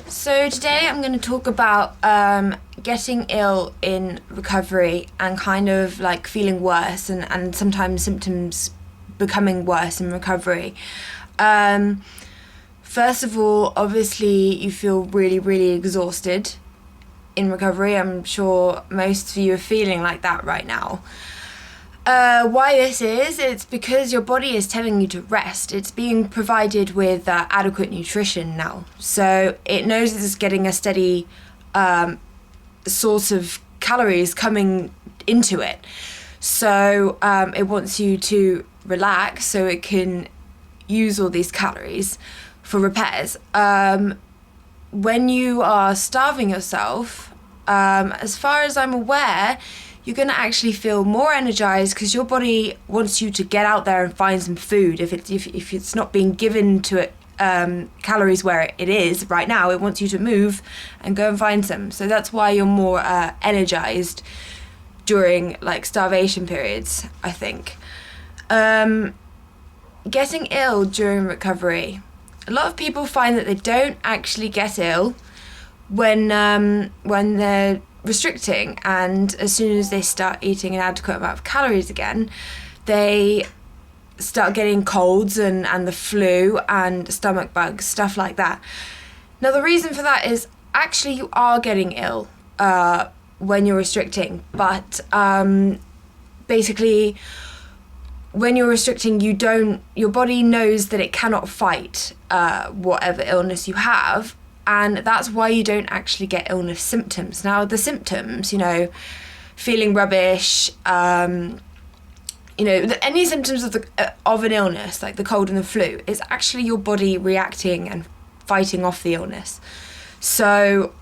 So today I'm going to talk about getting ill in recovery and kind of like feeling worse and sometimes symptoms becoming worse in recovery. First of all, obviously you feel really, really exhausted in recovery. I'm sure most of you are feeling like that right now. Why this is, it's because your body is telling you to rest. It's being provided with adequate nutrition now. So it knows it's getting a steady source of calories coming into it. So it wants you to relax so it can use all these calories for repairs. When you are starving yourself, as far as I'm aware, you're going to actually feel more energized because your body wants you to get out there and find some food. If it's not being given to it calories where it is right now, it wants you to move and go and find some. So that's why you're more energized during like starvation periods, I think. Getting ill during recovery. A lot of people find that they don't actually get ill when they're restricting, and as soon as they start eating an adequate amount of calories again, they start getting colds and the flu and stomach bugs, stuff like that. Now the reason for that is actually you are getting ill when you're restricting, but basically when you're restricting, your body knows that it cannot fight whatever illness you have. And that's why you don't actually get illness symptoms. Now, the symptoms, feeling rubbish, any symptoms of an illness, like the cold and the flu, is actually your body reacting and fighting off the illness. So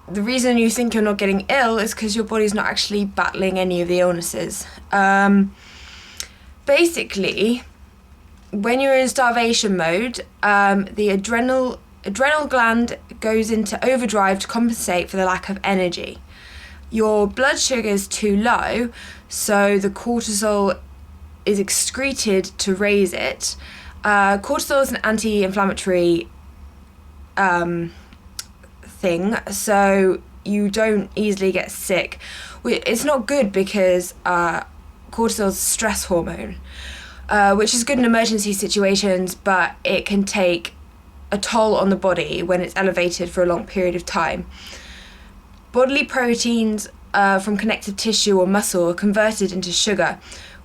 the reason you think you're not getting ill is because your body's not actually battling any of the illnesses. Basically, when you're in starvation mode, the adrenal gland goes into overdrive to compensate for the lack of energy. Your blood sugar is too low, so the cortisol is excreted to raise it. Cortisol is an anti-inflammatory thing, so you don't easily get sick. It's not good because cortisol is a stress hormone, which is good in emergency situations, but it can take a toll on the body when it's elevated for a long period of time. Bodily proteins from connective tissue or muscle are converted into sugar,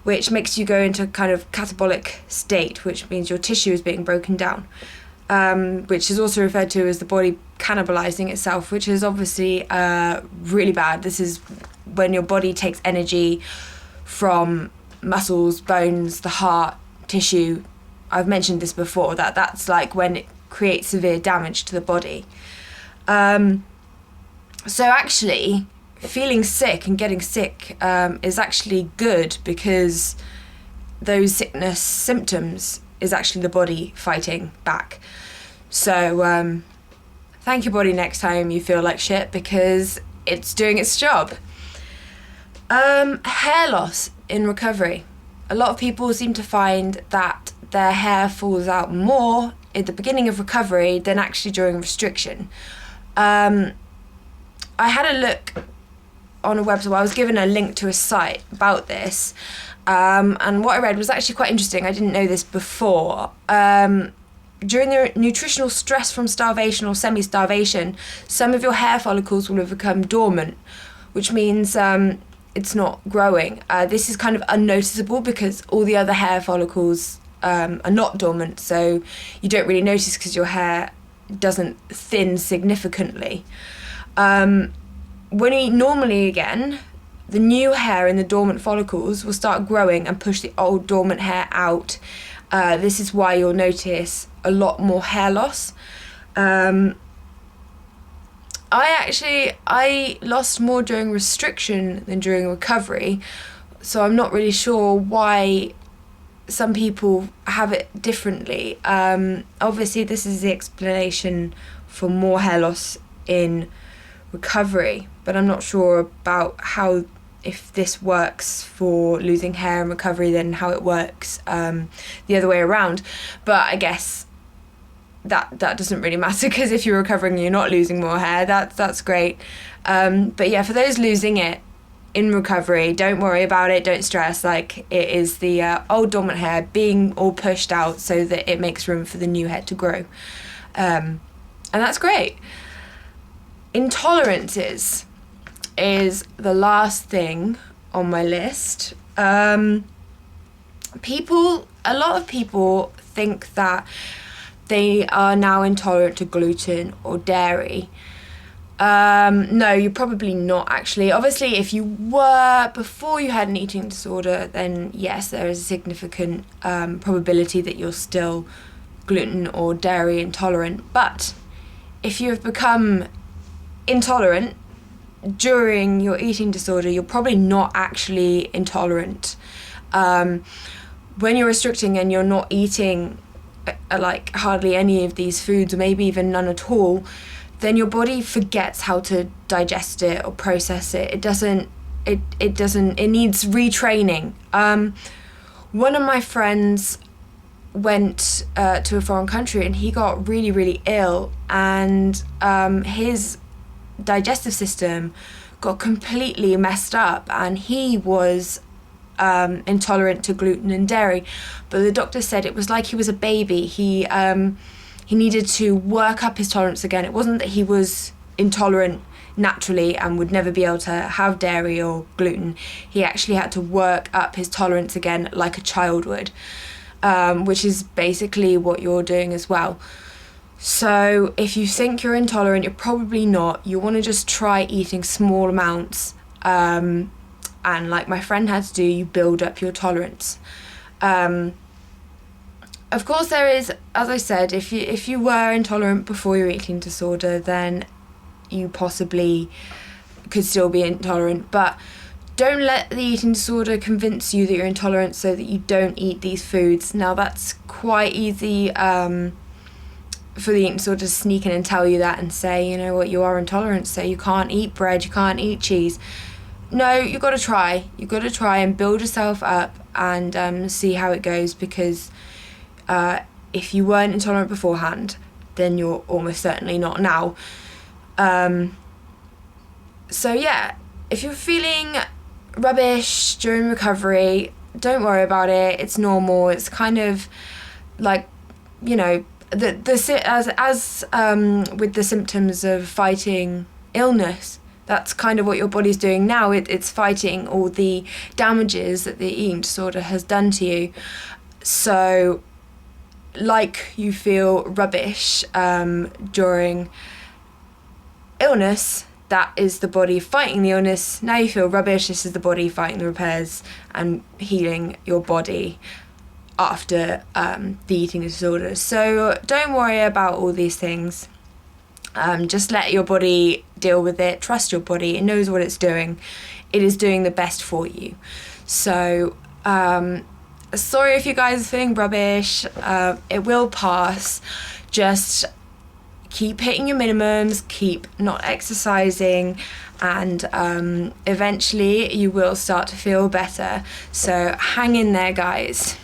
which makes you go into a kind of catabolic state, which means your tissue is being broken down, which is also referred to as the body cannibalizing itself, which is obviously really bad. This is when your body takes energy from muscles, bones, the heart, tissue. I've mentioned this before, that's like when it create severe damage to the body. So actually, feeling sick and getting sick is actually good because those sickness symptoms is actually the body fighting back. So thank your body next time you feel like shit because it's doing its job. Hair loss in recovery. A lot of people seem to find that their hair falls out more at the beginning of recovery than actually during restriction. I had a look on a website. I was given a link to a site about this, and what I read was actually quite interesting. I didn't know this before. During the nutritional stress from starvation or semi-starvation, some of your hair follicles will have become dormant, which means it's not growing. This is kind of unnoticeable because all the other hair follicles are not dormant, so you don't really notice because your hair doesn't thin significantly. When you eat normally again, the new hair in the dormant follicles will start growing and push the old dormant hair out. This is why you'll notice a lot more hair loss. I lost more during restriction than during recovery, so I'm not really sure why some people have it differently. Obviously, this is the explanation for more hair loss in recovery, but I'm not sure about if this works for losing hair in recovery than how it works the other way around. But I guess that doesn't really matter, because if you're recovering and you're not losing more hair, that's great. But yeah, for those losing it in recovery, don't worry about it, don't stress. Like, it is the old dormant hair being all pushed out so that it makes room for the new hair to grow. And that's great. Intolerances is the last thing on my list. A lot of people think that they are now intolerant to gluten or dairy. No, you're probably not, actually. Obviously, if you were before you had an eating disorder, then yes, there is a significant probability that you're still gluten or dairy intolerant. But if you've become intolerant during your eating disorder, you're probably not actually intolerant. When you're restricting and you're not eating like hardly any of these foods, or maybe even none at all, then your body forgets how to digest it or process it. It needs retraining. One of my friends went to a foreign country, and he got really, really ill, and his digestive system got completely messed up, and he was intolerant to gluten and dairy. But the doctor said it was like he was a baby. He needed to work up his tolerance again. It wasn't that he was intolerant naturally and would never be able to have dairy or gluten. He actually had to work up his tolerance again like a child would, which is basically what you're doing as well. So if you think you're intolerant, you're probably not. You want to just try eating small amounts, and like my friend had to do, you build up your tolerance. Of course, there is, as I said, if you were intolerant before your eating disorder, then you possibly could still be intolerant. But don't let the eating disorder convince you that you're intolerant so that you don't eat these foods. Now, that's quite easy for the eating disorder to sneak in and tell you that and say, you know what, you are intolerant, so you can't eat bread, you can't eat cheese. No, you've got to try. You've got to try and build yourself up and see how it goes, because if you weren't intolerant beforehand, then you're almost certainly not now. So yeah, if you're feeling rubbish during recovery, don't worry about it. It's normal. It's kind of like, you know, with the symptoms of fighting illness. That's kind of what your body's doing now. It's fighting all the damages that the eating disorder has done to you. So, like you feel rubbish during illness, that is the body fighting the illness. Now you feel rubbish, this is the body fighting the repairs and healing your body after the eating disorder. So don't worry about all these things. Just let your body deal with it. Trust your body. It knows what it's doing. It is doing the best for you. So, sorry if you guys are feeling rubbish. It will pass. Just keep hitting your minimums, keep not exercising, and eventually you will start to feel better. So hang in there, guys.